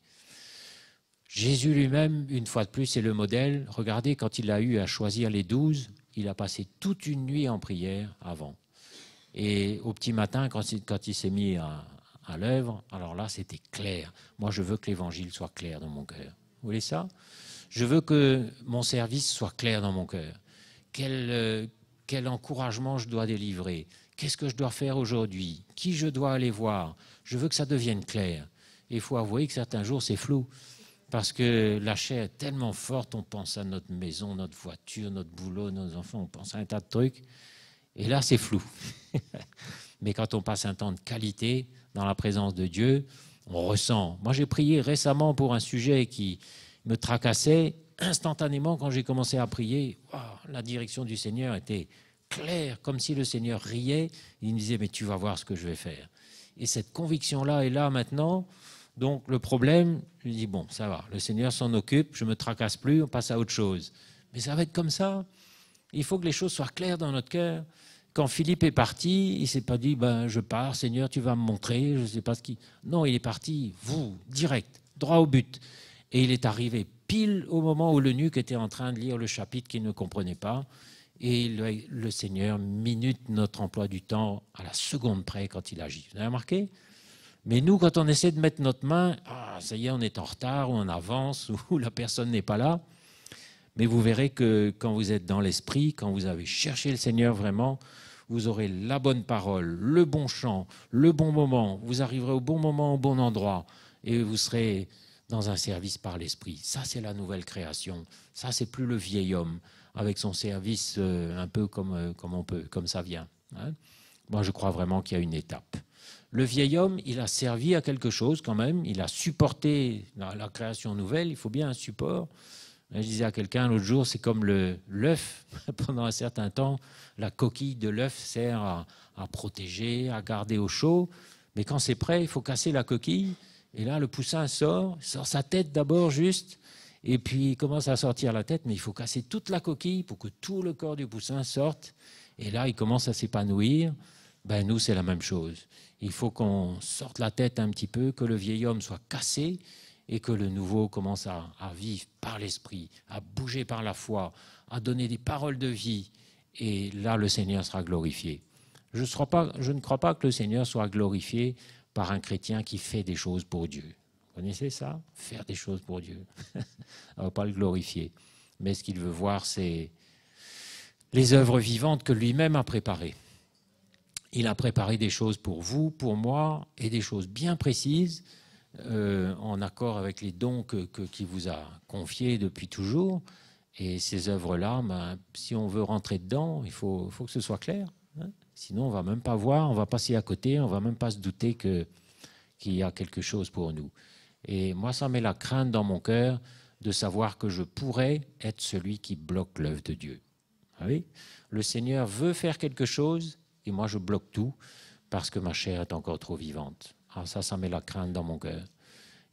Jésus lui-même, une fois de plus, c'est le modèle. Regardez, quand il a eu à choisir les 12, il a passé toute une nuit en prière avant. Et au petit matin, quand il s'est mis à l'œuvre, alors là, c'était clair. Moi, je veux que l'évangile soit clair dans mon cœur. Vous voulez ça? Je veux que mon service soit clair dans mon cœur. Quel encouragement je dois délivrer? Qu'est-ce que je dois faire aujourd'hui? Qui je dois aller voir? Je veux que ça devienne clair. Et il faut avouer que certains jours, c'est flou. Parce que la chair est tellement forte, on pense à notre maison, notre voiture, notre boulot, nos enfants, on pense à un tas de trucs. Et là, c'est flou. Mais quand on passe un temps de qualité dans la présence de Dieu, on ressent. Moi, j'ai prié récemment pour un sujet qui me tracassait. Instantanément, quand j'ai commencé à prier, wow, la direction du Seigneur était claire, comme si le Seigneur riait. Il me disait, mais tu vas voir ce que je vais faire. Et cette conviction-là est là maintenant. Donc le problème, je dis, bon, ça va, le Seigneur s'en occupe, je ne me tracasse plus, on passe à autre chose. Mais ça va être comme ça. Il faut que les choses soient claires dans notre cœur. Quand Philippe est parti, il ne s'est pas dit, ben, je pars, Seigneur, tu vas me montrer, je ne sais pas ce qui... Non, il est parti, direct, droit au but. Et il est arrivé pile au moment où l'eunuque était en train de lire le chapitre qu'il ne comprenait pas. Et le Seigneur minute notre emploi du temps à la seconde près quand il agit. Vous avez remarqué ? Mais nous, quand on essaie de mettre notre main, ça y est, on est en retard, ou on avance, ou la personne n'est pas là. Mais vous verrez que quand vous êtes dans l'esprit, quand vous avez cherché le Seigneur vraiment, vous aurez la bonne parole, le bon chant, le bon moment. Vous arriverez au bon moment, au bon endroit, et vous serez dans un service par l'esprit. Ça, c'est la nouvelle création. Ça, c'est plus le vieil homme avec son service un peu comme ça vient. Hein. Moi, je crois vraiment qu'il y a une étape. Le vieil homme, il a servi à quelque chose quand même, il a supporté la création nouvelle, il faut bien un support. Je disais à quelqu'un l'autre jour, c'est comme l'œuf. Pendant un certain temps, la coquille de l'œuf sert à protéger, à garder au chaud. Mais quand c'est prêt, il faut casser la coquille. Et là, le poussin sort sa tête d'abord juste, et puis il commence à sortir la tête, mais il faut casser toute la coquille pour que tout le corps du poussin sorte. Et là, il commence à s'épanouir. Ben, nous, c'est la même chose. Il faut qu'on sorte la tête un petit peu, que le vieil homme soit cassé et que le nouveau commence à vivre par l'esprit, à bouger par la foi, à donner des paroles de vie. Et là, le Seigneur sera glorifié. Je ne crois pas que le Seigneur soit glorifié par un chrétien qui fait des choses pour Dieu. Vous connaissez ça? Faire des choses pour Dieu. On ne va pas le glorifier. Mais ce qu'il veut voir, c'est les œuvres vivantes que lui-même a préparées. Il a préparé des choses pour vous, pour moi, et des choses bien précises, en accord avec les dons qu'il vous a confiés depuis toujours. Et ces œuvres-là, ben, si on veut rentrer dedans, il faut que ce soit clair. Hein. Sinon, on ne va même pas voir, on va passer à côté, on ne va même pas se douter qu'il y a quelque chose pour nous. Et moi, ça met la crainte dans mon cœur de savoir que je pourrais être celui qui bloque l'œuvre de Dieu. Vous voyez ? Le Seigneur veut faire quelque chose, et moi, je bloque tout parce que ma chair est encore trop vivante. Alors ça met la crainte dans mon cœur.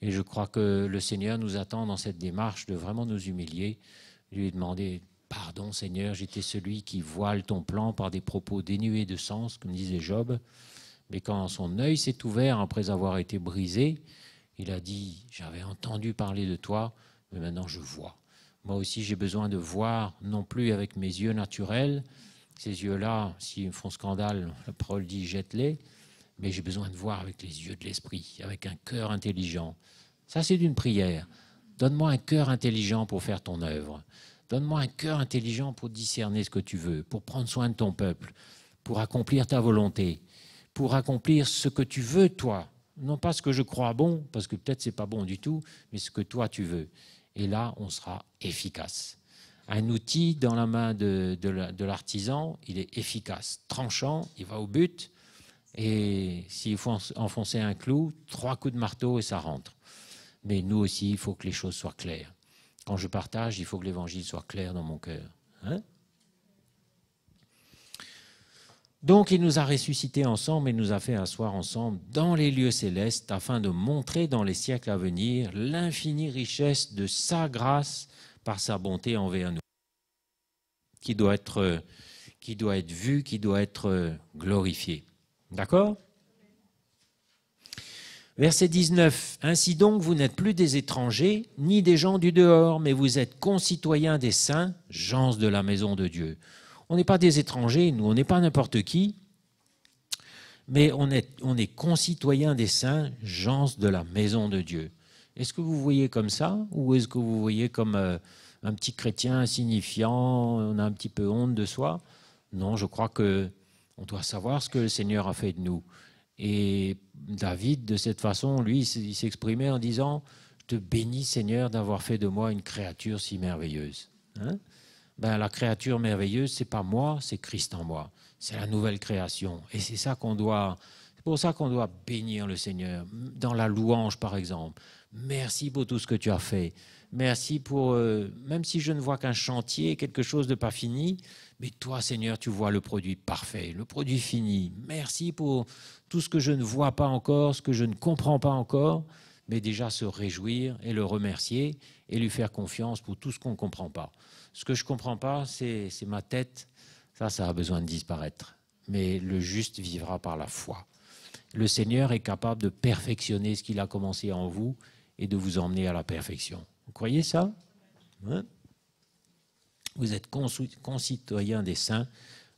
Et je crois que le Seigneur nous attend dans cette démarche de vraiment nous humilier, lui demander « Pardon Seigneur, j'étais celui qui voile ton plan par des propos dénués de sens, comme disait Job, Mais quand son œil s'est ouvert après avoir été brisé, il a dit, j'avais entendu parler de toi, mais maintenant je vois. Moi aussi, j'ai besoin de voir, non plus avec mes yeux naturels. Ces yeux-là, s'ils me font scandale, la parole dit, jette-les. Mais j'ai besoin de voir avec les yeux de l'esprit, avec un cœur intelligent. Ça, c'est d'une prière. Donne-moi un cœur intelligent pour faire ton œuvre. Donne-moi un cœur intelligent pour discerner ce que tu veux, pour prendre soin de ton peuple, pour accomplir ta volonté, pour accomplir ce que tu veux, toi. Non pas ce que je crois bon, parce que peut-être ce n'est pas bon du tout, mais ce que toi tu veux. Et là, on sera efficace. Un outil dans la main de l'artisan, il est efficace, tranchant, il va au but. Et s'il faut enfoncer un clou, 3 coups de marteau et ça rentre. Mais nous aussi, il faut que les choses soient claires. Quand je partage, il faut que l'évangile soit clair dans mon cœur. Hein? Donc, il nous a ressuscités ensemble et nous a fait asseoir ensemble dans les lieux célestes afin de montrer dans les siècles à venir l'infinie richesse de sa grâce par sa bonté envers nous, qui doit être vue, qui doit être glorifiée. D'accord ? Verset 19. « Ainsi donc, vous n'êtes plus des étrangers, ni des gens du dehors, mais vous êtes concitoyens des saints, gens de la maison de Dieu. » On n'est pas des étrangers, nous, on n'est pas n'importe qui, mais on est concitoyens des saints, gens de la maison de Dieu. Est-ce que vous voyez comme ça, ou est-ce que vous voyez comme un petit chrétien insignifiant, on a un petit peu honte de soi? Non, je crois qu'on doit savoir ce que le Seigneur a fait de nous. Et David, de cette façon, lui, il s'exprimait en disant « Je te bénis, Seigneur, d'avoir fait de moi une créature si merveilleuse. » Ben, la créature merveilleuse, ce n'est pas moi, c'est Christ en moi. C'est la nouvelle création. Et c'est pour ça qu'on doit bénir le Seigneur. Dans la louange, par exemple. Merci pour tout ce que tu as fait. Merci pour, même si je ne vois qu'un chantier, quelque chose de pas fini, mais toi, Seigneur, tu vois le produit parfait, le produit fini. Merci pour tout ce que je ne vois pas encore, ce que je ne comprends pas encore, mais déjà se réjouir et le remercier et lui faire confiance pour tout ce qu'on ne comprend pas. Ce que je ne comprends pas, c'est ma tête. Ça a besoin de disparaître. Mais le juste vivra par la foi. Le Seigneur est capable de perfectionner ce qu'il a commencé en vous et de vous emmener à la perfection. Vous croyez ça? Hein? Vous êtes concitoyens des saints,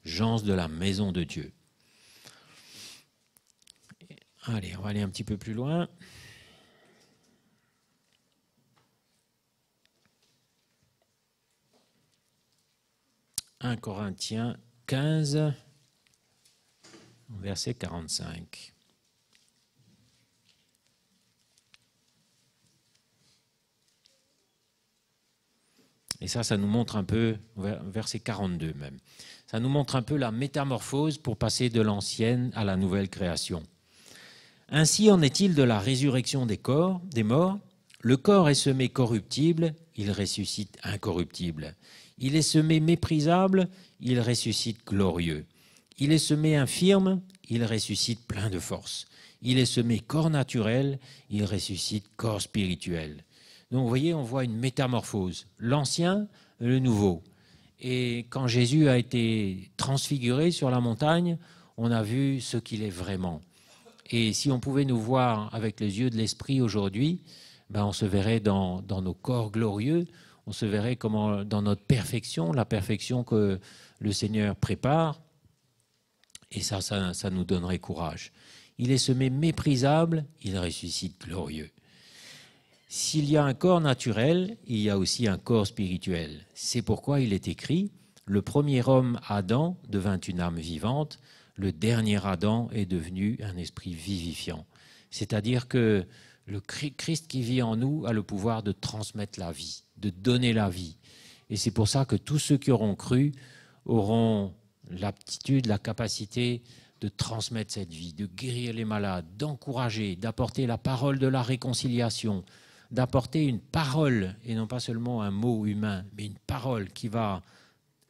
gens de la maison de Dieu. Allez, on va aller un petit peu plus loin. « 1 Corinthiens 15, verset 45. » Et ça nous montre un peu, verset 42 même, ça nous montre un peu la métamorphose pour passer de l'ancienne à la nouvelle création. Ainsi en est-il de la résurrection des morts. Le corps est semé corruptible, il ressuscite incorruptible. Il est semé méprisable, il ressuscite glorieux. Il est semé infirme, il ressuscite plein de force. Il est semé corps naturel, il ressuscite corps spirituel. Donc vous voyez, on voit une métamorphose. L'ancien, le nouveau. Et quand Jésus a été transfiguré sur la montagne, on a vu ce qu'il est vraiment. Et si on pouvait nous voir avec les yeux de l'esprit aujourd'hui, ben on se verrait dans nos corps glorieux, on se verrait comment, dans notre perfection, la perfection que le Seigneur prépare. Et ça nous donnerait courage. Il est semé méprisable, il ressuscite glorieux. S'il y a un corps naturel, il y a aussi un corps spirituel. C'est pourquoi il est écrit, le premier homme, Adam, devint une âme vivante, le dernier Adam est devenu un esprit vivifiant. C'est-à-dire que le Christ qui vit en nous a le pouvoir de transmettre la vie, de donner la vie. Et c'est pour ça que tous ceux qui auront cru auront l'aptitude, la capacité de transmettre cette vie, de guérir les malades, d'encourager, d'apporter la parole de la réconciliation, d'apporter une parole, et non pas seulement un mot humain, mais une parole qui va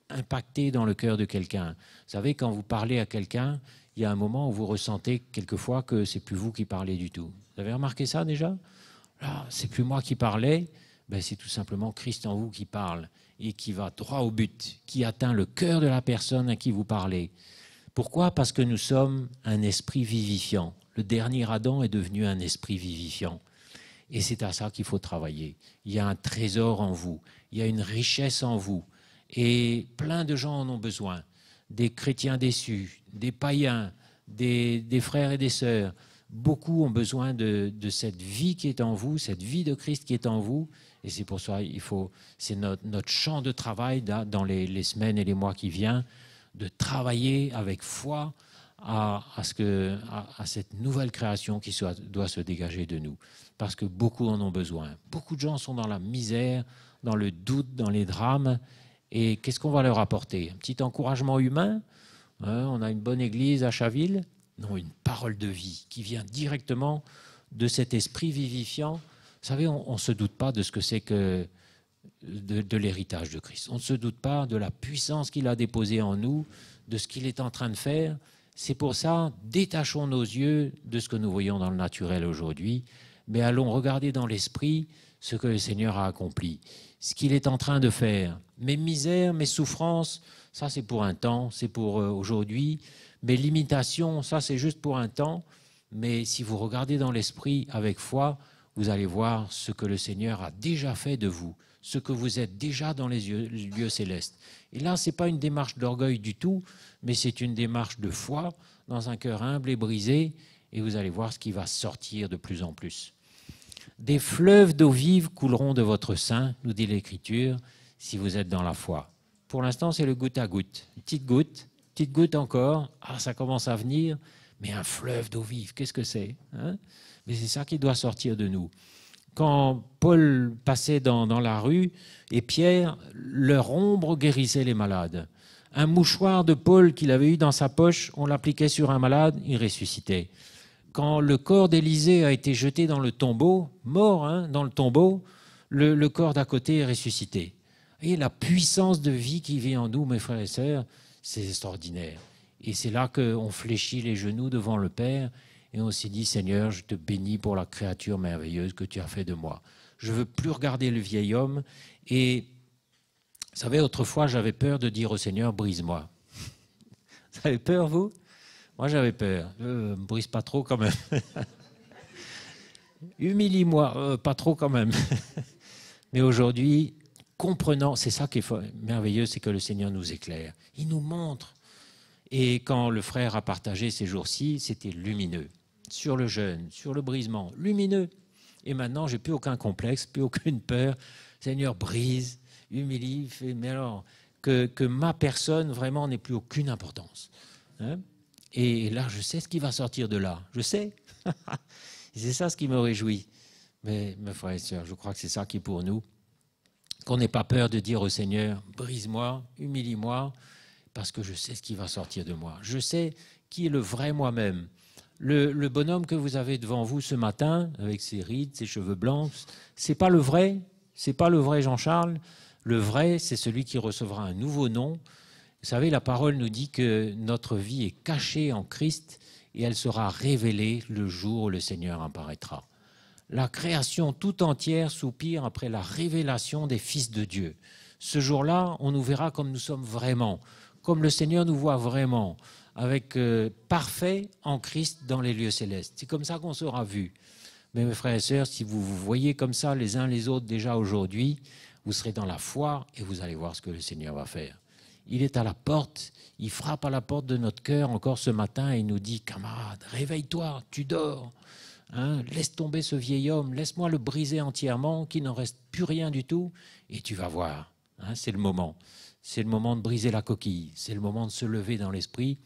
impacter dans le cœur de quelqu'un. Vous savez, quand vous parlez à quelqu'un, il y a un moment où vous ressentez quelquefois que c'est plus vous qui parlez du tout. Vous avez remarqué ça déjà? Là, c'est plus moi qui parlais, ben c'est tout simplement Christ en vous qui parle et qui va droit au but, qui atteint le cœur de la personne à qui vous parlez. Pourquoi? Parce que nous sommes un esprit vivifiant. Le dernier Adam est devenu un esprit vivifiant. Et c'est à ça qu'il faut travailler. Il y a un trésor en vous, il y a une richesse en vous. Et plein de gens en ont besoin. Des chrétiens déçus, des païens, des frères et des sœurs. Beaucoup ont besoin de cette vie qui est en vous, cette vie de Christ qui est en vous. Et c'est pour ça c'est notre champ de travail dans les semaines et les mois qui viennent, de travailler avec foi à cette nouvelle création qui doit se dégager de nous. Parce que beaucoup en ont besoin. Beaucoup de gens sont dans la misère, dans le doute, dans les drames. Et qu'est-ce qu'on va leur apporter? Un petit encouragement humain? On a une bonne église à Chaville? Non, une parole de vie qui vient directement de cet esprit vivifiant. Vous savez, on ne se doute pas de ce que c'est que de l'héritage de Christ. On ne se doute pas de la puissance qu'il a déposée en nous, de ce qu'il est en train de faire. C'est pour ça, détachons nos yeux de ce que nous voyons dans le naturel aujourd'hui, mais allons regarder dans l'esprit ce que le Seigneur a accompli, ce qu'il est en train de faire. Mes misères, mes souffrances, ça c'est pour un temps, c'est pour aujourd'hui. Mes limitations, ça c'est juste pour un temps. Mais si vous regardez dans l'esprit avec foi, vous allez voir ce que le Seigneur a déjà fait de vous, ce que vous êtes déjà dans les lieux célestes. Et là, ce n'est pas une démarche d'orgueil du tout, mais c'est une démarche de foi dans un cœur humble et brisé, et vous allez voir ce qui va sortir de plus en plus. Des fleuves d'eau vive couleront de votre sein, nous dit l'Écriture, si vous êtes dans la foi. Pour l'instant, c'est le goutte à goutte. Une petite goutte encore, ça commence à venir, mais un fleuve d'eau vive, qu'est-ce que c'est, hein? Mais c'est ça qui doit sortir de nous. Quand Paul passait dans la rue et Pierre, leur ombre guérissait les malades. Un mouchoir de Paul qu'il avait eu dans sa poche, on l'appliquait sur un malade, il ressuscitait. Quand le corps d'Élisée a été jeté dans le tombeau, mort dans le tombeau, le corps d'à côté est ressuscité. Et la puissance de vie qui vit en nous, mes frères et sœurs, c'est extraordinaire. Et c'est là qu'on fléchit les genoux devant le Père et on s'est dit, Seigneur, je te bénis pour la créature merveilleuse que tu as fait de moi. Je ne veux plus regarder le vieil homme. Et vous savez, autrefois, j'avais peur de dire au Seigneur, brise-moi. Vous avez peur, vous? Moi, j'avais peur. Me brise pas trop quand même. Humilie-moi, pas trop quand même. Mais aujourd'hui, comprenant, c'est ça qui est merveilleux, c'est que le Seigneur nous éclaire. Il nous montre. Et quand le frère a partagé ces jours-ci, c'était lumineux. Sur le jeûne, sur le brisement, lumineux. Et maintenant, j'ai plus aucun complexe, plus aucune peur. Seigneur, brise, humilie, mais alors que ma personne vraiment n'ait plus aucune importance. Hein? Et là, je sais ce qui va sortir de là. Je sais. C'est ça ce qui me réjouit. Mais mes frères et sœurs, je crois que c'est ça qui est pour nous. Qu'on n'ait pas peur de dire au Seigneur, brise-moi, humilie-moi, parce que je sais ce qui va sortir de moi. Je sais qui est le vrai moi-même. Le bonhomme que vous avez devant vous ce matin, avec ses rides, ses cheveux blancs, c'est pas le vrai, c'est pas le vrai Jean-Charles. Le vrai, c'est celui qui recevra un nouveau nom. Vous savez, la parole nous dit que notre vie est cachée en Christ et elle sera révélée le jour où le Seigneur apparaîtra. La création tout entière soupire après la révélation des fils de Dieu. Ce jour-là, on nous verra comme nous sommes vraiment, comme le Seigneur nous voit vraiment, avec parfait en Christ dans les lieux célestes. C'est comme ça qu'on sera vu. Mais mes frères et sœurs, si vous vous voyez comme ça les uns les autres déjà aujourd'hui, vous serez dans la foi et vous allez voir ce que le Seigneur va faire. Il est à la porte, il frappe à la porte de notre cœur encore ce matin et il nous dit, camarade, réveille-toi, tu dors. Hein, laisse tomber ce vieil homme, laisse-moi le briser entièrement, qu'il n'en reste plus rien du tout, et tu vas voir. Hein, c'est le moment. C'est le moment de briser la coquille, c'est le moment de se lever dans l'esprit,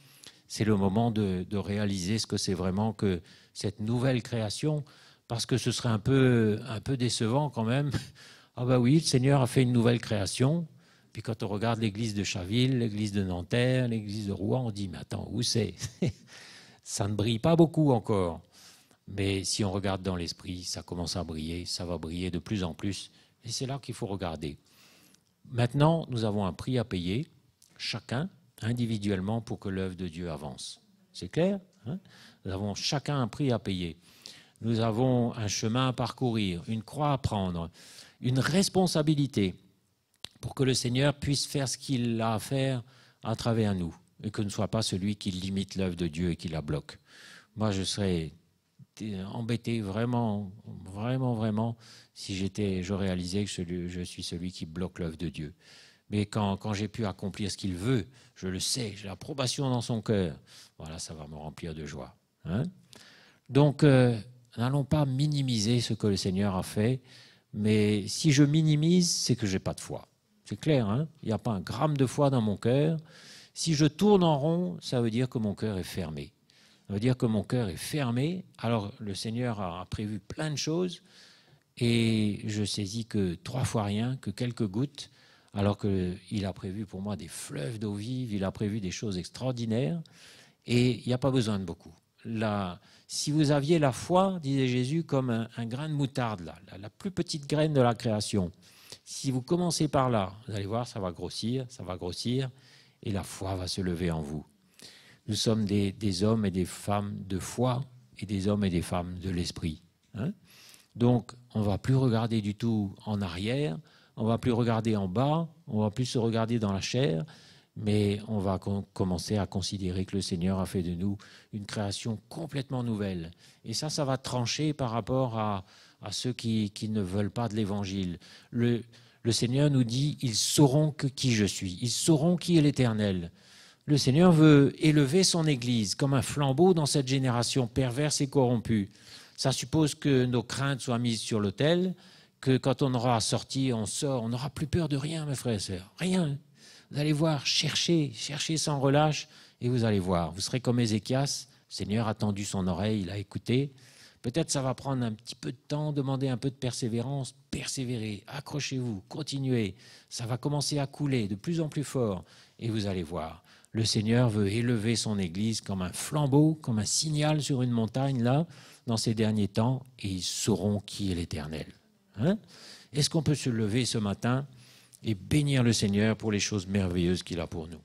c'est le moment de réaliser ce que c'est vraiment que cette nouvelle création, parce que ce serait un peu décevant quand même. Ah ben oui, le Seigneur a fait une nouvelle création, puis quand on regarde l'église de Chaville, l'église de Nanterre, l'église de Rouen, on dit, mais attends, où c'est? Ça ne brille pas beaucoup encore. Mais si on regarde dans l'esprit, ça commence à briller, ça va briller de plus en plus. Et c'est là qu'il faut regarder. Maintenant, nous avons un prix à payer, chacun, individuellement, pour que l'œuvre de Dieu avance. C'est clair, hein? Nous avons chacun un prix à payer. Nous avons un chemin à parcourir, une croix à prendre, une responsabilité pour que le Seigneur puisse faire ce qu'il a à faire à travers nous. et que ne soit pas celui qui limite l'œuvre de Dieu et qui la bloque. Moi, je serais embêté vraiment, vraiment, vraiment, si je réalisais que je suis celui qui bloque l'œuvre de Dieu. Mais quand j'ai pu accomplir ce qu'il veut, je le sais, j'ai l'approbation dans son cœur, voilà, ça va me remplir de joie. Hein? Donc, n'allons pas minimiser ce que le Seigneur a fait, mais si je minimise, c'est que je n'ai pas de foi. C'est clair, hein? Il n'y a pas un gramme de foi dans mon cœur. Si je tourne en rond, ça veut dire que mon cœur est fermé. Ça veut dire que mon cœur est fermé. Alors, le Seigneur a prévu plein de choses et je saisis que 3 fois rien, que quelques gouttes, alors qu'il a prévu pour moi des fleuves d'eau vive, il a prévu des choses extraordinaires et il n'y a pas besoin de beaucoup. Là, si vous aviez la foi, disait Jésus, comme un grain de moutarde, là, la plus petite graine de la création, si vous commencez par là, vous allez voir, ça va grossir, et la foi va se lever en vous. Nous sommes des hommes et des femmes de foi et des hommes et des femmes de l'esprit. Hein? Donc, on ne va plus regarder du tout en arrière, on ne va plus regarder en bas, on ne va plus se regarder dans la chair, mais on va commencer à considérer que le Seigneur a fait de nous une création complètement nouvelle. Et ça va trancher par rapport à ceux qui ne veulent pas de l'Évangile. Le Seigneur nous dit, ils sauront qui je suis, ils sauront qui est l'Éternel. Le Seigneur veut élever son Église comme un flambeau dans cette génération perverse et corrompue. Ça suppose que nos craintes soient mises sur l'autel, que quand on aura sorti, on sort, on n'aura plus peur de rien, mes frères et sœurs. Rien. Vous allez voir, cherchez sans relâche, et vous allez voir. Vous serez comme Ézéchias, le Seigneur a tendu son oreille, il a écouté. Peut-être ça va prendre un petit peu de temps, demander un peu de persévérance, persévérez, accrochez-vous, continuez. Ça va commencer à couler de plus en plus fort, et vous allez voir. Le Seigneur veut élever son Église comme un flambeau, comme un signal sur une montagne, là, dans ces derniers temps, et ils sauront qui est l'Éternel. Hein? Est-ce qu'on peut se lever ce matin et bénir le Seigneur pour les choses merveilleuses qu'il a pour nous?